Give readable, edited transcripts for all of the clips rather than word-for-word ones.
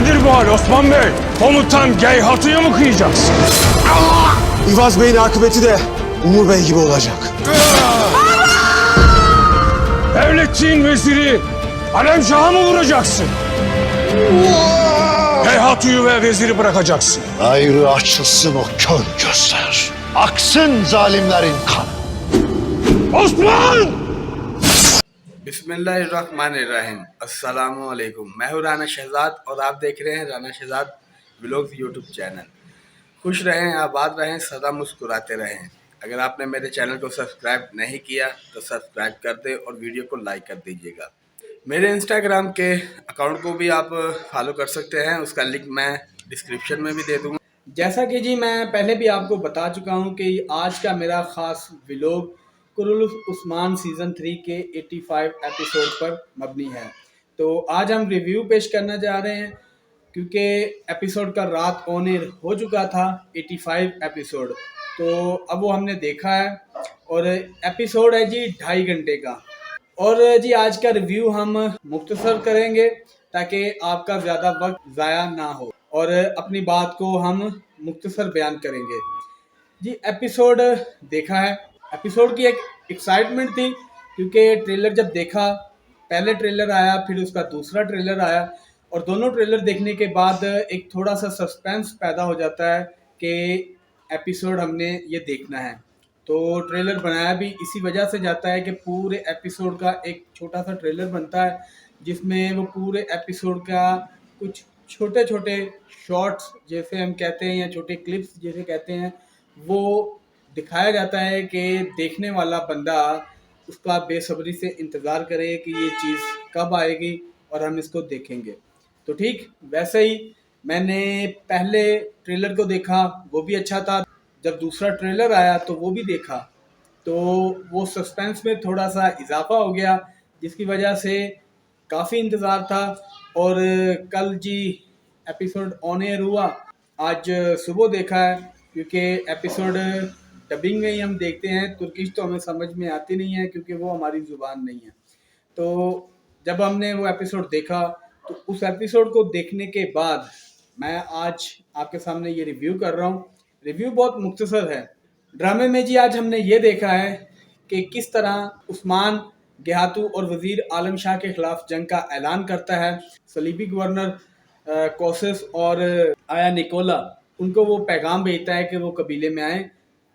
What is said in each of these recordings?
Nedir bu hal Osman Bey? Komutan Geyhatı'yı mı kıyacaksın? İvaz Bey'in akıbeti de Umur Bey gibi olacak. Devletçiğin veziri Alemşah'a mı vuracaksın? Geyhatı'yı ve veziri bırakacaksın. Ayrı açılsın o kör gözler. Aksın zalimlerin kanı. Osman! बिस्मिल्लाहिर्रहमानिर्रहीम अस्सलामु अलैकुम। मैं हूँ राना शहजाद और आप देख रहे हैं Rana Shahzad vlogs YouTube channel. खुश रहें, आबाद रहें, सदा मुस्कुराते रहें। अगर आपने मेरे चैनल को सब्सक्राइब नहीं किया तो सब्सक्राइब कर दें और वीडियो को लाइक कर दीजिएगा। मेरे इंस्टाग्राम के अकाउंट को भी आप फॉलो कर सकते हैं, उसका लिंक मैं डिस्क्रिप्शन में भी दे दूँगा। जैसा कि जी मैं पहले भी आपको बता चुका हूँ कि आज का मेरा ख़ास व्लॉग कुरुल उस्मान सीज़न 3 के 85 एपिसोड पर मबनी है। तो आज हम रिव्यू पेश करना जा रहे हैं क्योंकि एपिसोड का रात ऑन एयर हो चुका था 85 एपिसोड, तो अब वो हमने देखा है और एपिसोड है जी 2.5 घंटे का। और जी आज का रिव्यू हम मुख्तसर करेंगे ताकि आपका ज़्यादा वक्त ज़ाया ना हो और अपनी बात को हम मुख्तसर बयान करेंगे। जी एपिसोड देखा है, एपिसोड की एक एक्साइटमेंट थी क्योंकि ट्रेलर जब देखा, पहले ट्रेलर आया फिर उसका दूसरा ट्रेलर आया और दोनों ट्रेलर देखने के बाद एक थोड़ा सा सस्पेंस पैदा हो जाता है कि एपिसोड हमने ये देखना है। तो ट्रेलर बनाया भी इसी वजह से जाता है कि पूरे एपिसोड का एक छोटा सा ट्रेलर बनता है जिसमें वो पूरे एपिसोड का कुछ छोटे छोटे शॉर्ट्स जैसे हम कहते हैं या छोटे क्लिप्स जैसे कहते हैं वो दिखाया जाता है कि देखने वाला बंदा उसका बेसब्री से इंतज़ार करे कि ये चीज़ कब आएगी और हम इसको देखेंगे। तो ठीक वैसे ही मैंने पहले ट्रेलर को देखा, वो भी अच्छा था। जब दूसरा ट्रेलर आया तो वो भी देखा, तो वो सस्पेंस में थोड़ा सा इजाफा हो गया जिसकी वजह से काफ़ी इंतज़ार था। और कल जी एपिसोड ऑन एयर हुआ, आज सुबह देखा है क्योंकि एपिसोड डबिंग में ही हम देखते हैं, तुर्किश तो हमें समझ में आती नहीं है क्योंकि वो हमारी ज़ुबान नहीं है। तो जब हमने वो एपिसोड देखा तो उस एपिसोड को देखने के बाद मैं आज आपके सामने ये रिव्यू कर रहा हूँ। रिव्यू बहुत मुख्तसर है। ड्रामे में जी आज हमने ये देखा है कि किस तरह उस्मान गेहातू और वज़ीर आलम शाह के ख़िलाफ़ जंग का ऐलान करता है। सलीबी गवर्नर कोसेस और आया निकोला उनको वो पैगाम भेजता है कि वो कबीले में आएँ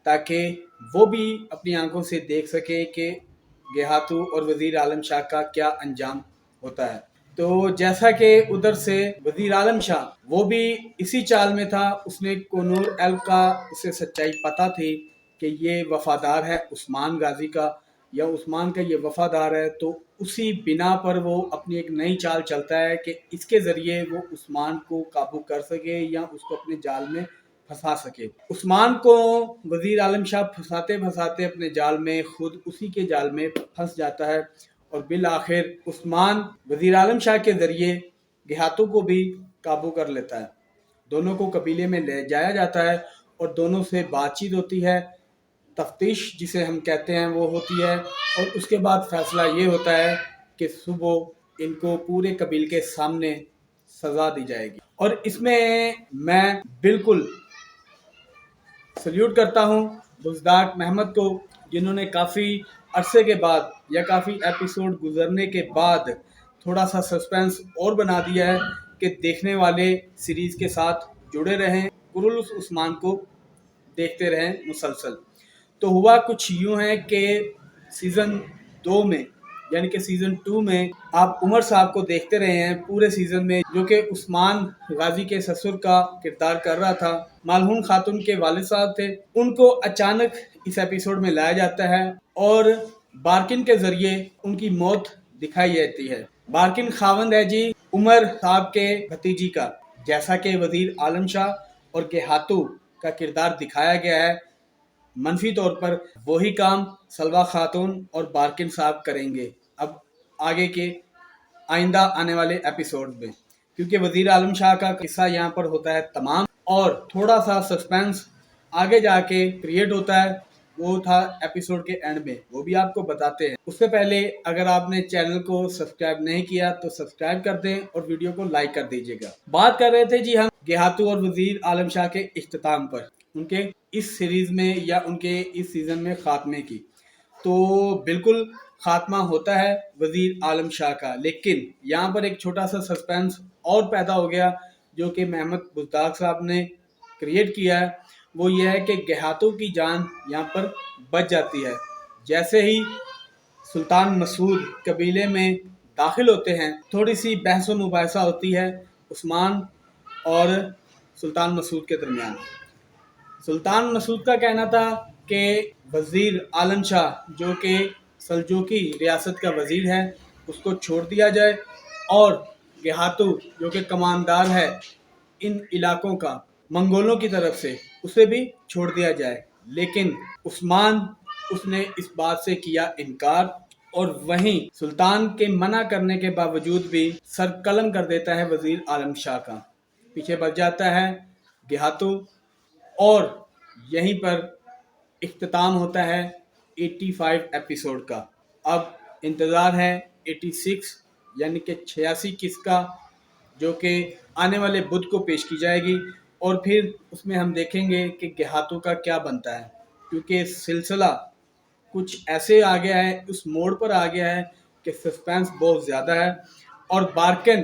ताकि वो भी अपनी आंखों से देख सके कि गेहातू और वज़ीर आलम शाह का क्या अंजाम होता है। तो जैसा कि उधर से वज़ीर आलम शाह वो भी इसी चाल में था, उसने कोनूर एल का उसे सच्चाई पता थी कि ये वफ़ादार है उस्मान गाजी का या उस्मान का ये वफ़ादार है, तो उसी बिना पर वो अपनी एक नई चाल चलता है कि इसके ज़रिए वो उस्मान को काबू कर सके या उसको अपने जाल में फंसा सके। उस्मान को वज़ीर आलम शाह फंसाते फंसाते अपने जाल में खुद उसी के जाल में फंस जाता है और बिल आखिर उस्मान वज़ीर आलम शाह के ज़रिए गेहातू को भी काबू कर लेता है। दोनों को कबीले में ले जाया जाता है और दोनों से बातचीत होती है, तफ्तीश जिसे हम कहते हैं वो होती है और उसके बाद फ़ैसला ये होता है कि सुबह इनको पूरे कबीले के सामने सज़ा दी जाएगी। और इसमें मैं बिल्कुल सल्यूट करता हूँ बुज़दाक महमद को, जिन्होंने काफ़ी अरसे के बाद या काफ़ी एपिसोड गुजरने के बाद थोड़ा सा सस्पेंस और बना दिया है कि देखने वाले सीरीज़ के साथ जुड़े रहें, कुरुल उस्मान को देखते रहें मुसलसल। तो हुआ कुछ यूँ है कि सीज़न 2 में यानी कि सीज़न 2 में आप उमर साहब को देखते रहे हैं पूरे सीज़न में, जो कि उस्मान गाजी के ससुर का किरदार कर रहा था। मालहून खातून के वालिद साहब थे, उनको अचानक इस एपिसोड में लाया जाता है और बारकिन के ज़रिए उनकी मौत दिखाई जाती है। बारकिन खावंद है जी उमर साहब के भतीजी का, जैसा कि वज़ीर आलम शाह और गेहातू का किरदार दिखाया गया है। मनफी तौर पर वही काम सलवा खातून और बारकिन साहब करेंगे अब आगे के आइंदा आने वाले एपिसोड में, क्योंकि वज़ीर आलम शाह का किस्सा यहाँ पर होता है तमाम और थोड़ा सा सस्पेंस आगे जाके क्रिएट होता है वो था एपिसोड के एंड में, वो भी आपको बताते हैं। उससे पहले अगर आपने चैनल को सब्सक्राइब नहीं किया तो सब्सक्राइब कर दें और वीडियो को लाइक कर दीजिएगा। बात कर रहे थे जी हम गेहातू और वजीर आलम शाह के इख्तिताम पर, उनके इस सीरीज में या उनके इस सीजन में खात्मे की। तो बिल्कुल खात्मा होता है वजीर आलम शाह का, लेकिन यहाँ पर एक छोटा सा सस्पेंस और पैदा हो गया जो कि महमद बुज़दाग साहब ने क्रिएट किया है। वो ये है कि गेहातू की जान यहाँ पर बच जाती है। जैसे ही सुल्तान मसूद कबीले में दाखिल होते हैं, थोड़ी सी बहस व मुबाहिसा होती है उस्मान और सुल्तान मसूद के दरमियान। सुल्तान मसूद का कहना था कि वज़ीर आलम शाह जो कि सल्जूकी रियासत का वज़ीर है उसको छोड़ दिया जाए और गेहातू जो कि कमानदार है इन इलाकों का मंगोलों की तरफ से, उसे भी छोड़ दिया जाए। लेकिन उस्मान उसने इस बात से किया इनकार और वहीं सुल्तान के मना करने के बावजूद भी सर कलम कर देता है वज़ीर आलम शाह का। पीछे बच जाता है गेहातू और यहीं पर इख्तिताम होता है 85 एपिसोड का। अब इंतज़ार है 86 यानी कि 86 किस्त का, जो कि आने वाले बुध को पेश की जाएगी और फिर उसमें हम देखेंगे कि गेहातू का क्या बनता है, क्योंकि सिलसिला कुछ ऐसे आ गया है, उस मोड़ पर आ गया है कि सस्पेंस बहुत ज़्यादा है। और बार्किन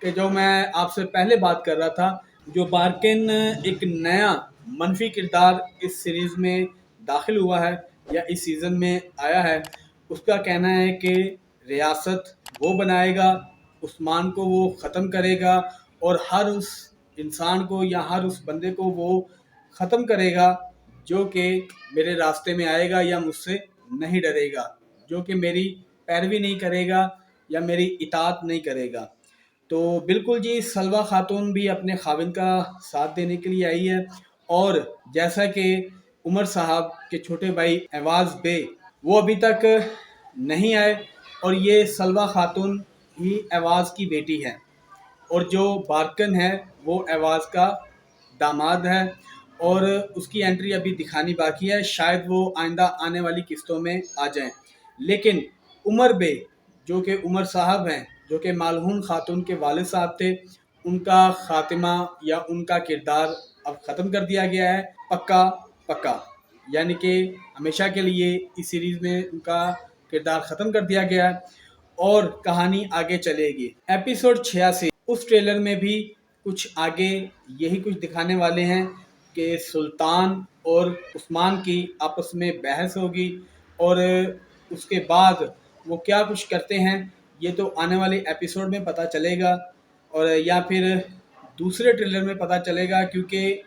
के जो मैं आपसे पहले बात कर रहा था, जो बार्किन एक नया मनफी किरदार इस सीरीज़ में दाखिल हुआ है या इस सीज़न में आया है, उसका कहना है कि रियासत वो बनाएगा, उस्मान को वो ख़त्म करेगा और हर उस इंसान को या हर उस बंदे को वो ख़त्म करेगा जो कि मेरे रास्ते में आएगा या मुझसे नहीं डरेगा, जो कि मेरी पैरवी नहीं करेगा या मेरी इताअत नहीं करेगा। तो बिल्कुल जी, सलवा खातून भी अपने खाविंद का साथ देने के लिए आई है और जैसा कि उमर साहब के छोटे भाई एवाज़ बे वो अभी तक नहीं आए और ये सलवा खातून ही एवाज़ की बेटी है और जो बार्किन है वो एवाज़ का दामाद है और उसकी एंट्री अभी दिखानी बाकी है, शायद वो आइंदा आने वाली किस्तों में आ जाएं। लेकिन उमर बे जो कि उमर साहब हैं, जो कि मालहून खातून के वालिद साहब थे, उनका खातिमा या उनका किरदार अब ख़त्म कर दिया गया है पक्का पक्का, यानी कि हमेशा के लिए इस सीरीज़ में उनका किरदार ख़त्म कर दिया गया है और कहानी आगे चलेगी। एपिसोड 86 उस ट्रेलर में भी कुछ आगे यही कुछ दिखाने वाले हैं कि सुल्तान और उस्मान की आपस में बहस होगी और उसके बाद वो क्या कुछ करते हैं ये तो आने वाले एपिसोड में पता चलेगा और या फिर दूसरे ट्रेलर में पता चलेगा, क्योंकि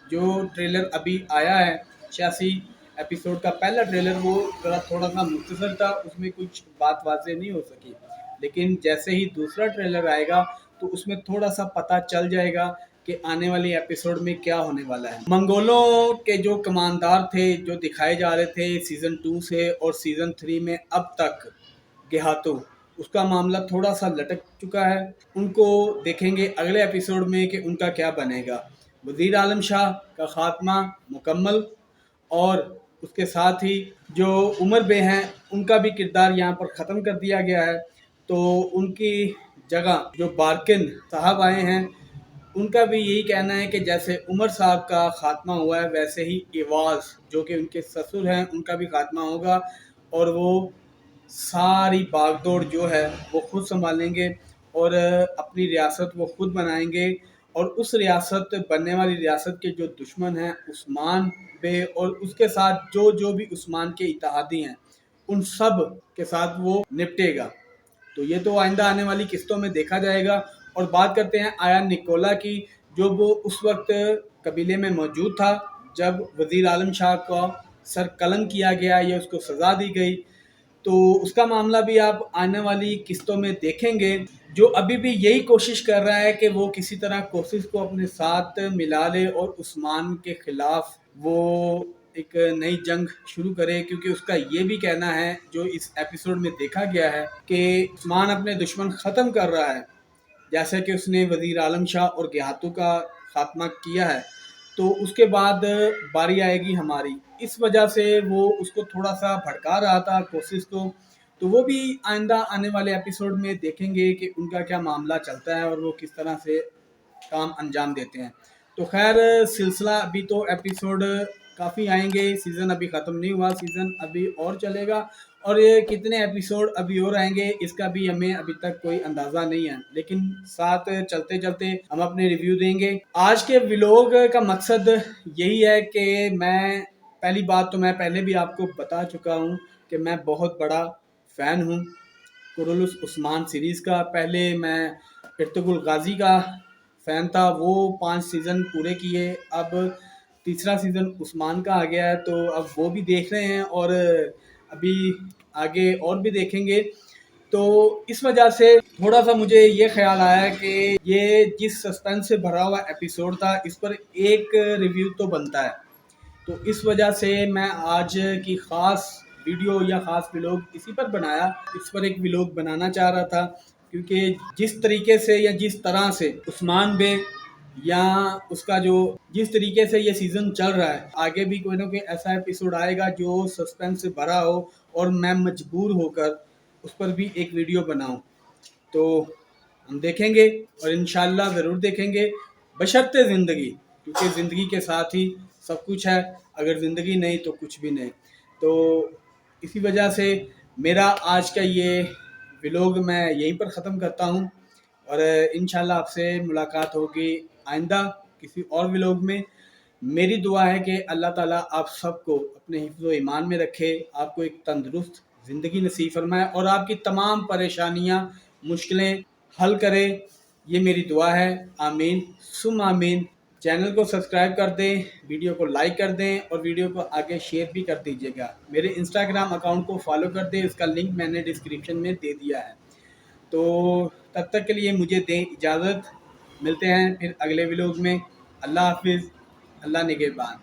जो ट्रेलर अभी आया है 86 एपिसोड का पहला ट्रेलर वो ज़रा थोड़ा सा मुख्तसर था, उसमें कुछ बात वाज़ेह नहीं हो सकी। लेकिन जैसे ही दूसरा ट्रेलर आएगा तो उसमें थोड़ा सा पता चल जाएगा कि आने वाली एपिसोड में क्या होने वाला है। मंगोलों के जो कमानदार थे जो दिखाए जा रहे थे सीज़न 2 से और सीज़न 3 में अब तक गेहातू, उसका मामला थोड़ा सा लटक चुका है। उनको देखेंगे अगले एपिसोड में कि उनका क्या बनेगा। वज़ीर आलम शाह का ख़ात्मा मुकम्मल और उसके साथ ही जो उमर बे हैं उनका भी किरदार यहाँ पर ख़त्म कर दिया गया है। तो उनकी जगह जो बार्किन साहब आए हैं उनका भी यही कहना है कि जैसे उमर साहब का ख़ात्मा हुआ है वैसे ही एवाज़ जो कि उनके ससुर हैं उनका भी ख़ात्मा होगा और वो सारी बागडोर जो है वो खुद संभालेंगे और अपनी रियासत वो खुद बनाएंगे और उस रियासत बनने वाली रियासत के जो दुश्मन हैं उस्मान बे और उसके साथ जो जो भी उस्मान के इत्तेहादी हैं उन सब के साथ वो निपटेगा। तो ये तो आइंदा आने वाली किस्तों में देखा जाएगा। और बात करते हैं आयान निकोला की, जो वो उस वक्त कबीले में मौजूद था जब वज़ीर आलम शाह का सर कलम किया गया या उसको सज़ा दी गई। तो उसका मामला भी आप आने वाली किस्तों में देखेंगे, जो अभी भी यही कोशिश कर रहा है कि वो किसी तरह कोशिश को अपने साथ मिला ले और उस्मान के ख़िलाफ़ वो एक नई जंग शुरू करे, क्योंकि उसका ये भी कहना है जो इस एपिसोड में देखा गया है कि उस्मान अपने दुश्मन ख़त्म कर रहा है जैसे कि उसने वज़ीर आलम शाह और गेहातू का ख़ात्मा किया है। तो تو اس کے بعد باری آئے گی ہماری. اس وجہ سے وہ اس کو تھوڑا سا بھڑکا رہا تھا کوشش کو. تو وہ بھی آئندہ آنے والے ایپیسوڈ میں دیکھیں گے کہ ان کا کیا معاملہ چلتا ہے اور وہ کس طرح سے کام انجام دیتے ہیں. تو خیر سلسلہ ابھی تو ایپیسوڈ کافی آئیں گے، سیزن ابھی ختم نہیں ہوا، سیزن ابھی اور چلے گا، اور یہ کتنے ایپیسوڈ ابھی اور آئیں گے اس کا بھی ہمیں ابھی تک کوئی اندازہ نہیں ہے، لیکن ساتھ چلتے چلتے ہم اپنے ریویو دیں گے. آج کے ولاگ کا مقصد یہی ہے کہ پہلی بات تو میں پہلے بھی آپ کو بتا چکا ہوں کہ میں بہت بڑا فین ہوں قرولس عثمان سیریز کا. پہلے میں ارطغرل غازی کا فین تھا، وہ 5 سیزن پورے کیے، اب تیسرا سیزن عثمان کا آ گیا ہے، تو اب وہ بھی دیکھ رہے ہیں اور ابھی آگے اور بھی دیکھیں گے. تو اس وجہ سے تھوڑا سا مجھے یہ خیال آیا کہ یہ جس سسپینس سے بھرا ہوا ایپیسوڈ تھا اس پر ایک ریویو تو بنتا ہے. تو اس وجہ سے میں آج کی خاص ویڈیو یا خاص ولاگ اسی پر بنایا، اس پر ایک ولاگ بنانا چاہ رہا تھا، کیونکہ جس طریقے سے یا جس طرح سے عثمان بے یا اس کا جو جس طریقے سے یہ سیزن چل رہا ہے، آگے بھی کوئی نہ کوئی ایسا ایپیسوڈ آئے گا جو سسپینس سے بھرا ہو اور میں مجبور ہو کر اس پر بھی ایک ویڈیو بناؤں. تو ہم دیکھیں گے اور انشاءاللہ ضرور دیکھیں گے، بشرطِ زندگی، کیونکہ زندگی کے ساتھ ہی سب کچھ ہے، اگر زندگی نہیں تو کچھ بھی نہیں. تو اسی وجہ سے میرا آج کا یہ ولاگ میں یہیں پر ختم کرتا ہوں، اور انشاءاللہ آپ سے ملاقات ہوگی آئندہ کسی اور ولاگ میں. میری دعا ہے کہ اللہ تعالیٰ آپ سب کو اپنے حفظ و ایمان میں رکھے، آپ کو ایک تندرست زندگی نصیب فرمائے اور آپ کی تمام پریشانیاں مشکلیں حل کرے. یہ میری دعا ہے، آمین ثم آمین. چینل کو سبسکرائب کر دیں، ویڈیو کو لائک کر دیں اور ویڈیو کو آگے شیئر بھی کر دیجیے گا. میرے انسٹاگرام اکاؤنٹ کو فالو کر دیں، اس کا لنک میں نے ڈسکرپشن میں دے دیا ہے. تو تب تک کے لیے مجھے دیں اجازت، ملتے ہیں پھر اگلے ولاگ میں. اللہ حافظ، اللہ نگہبان.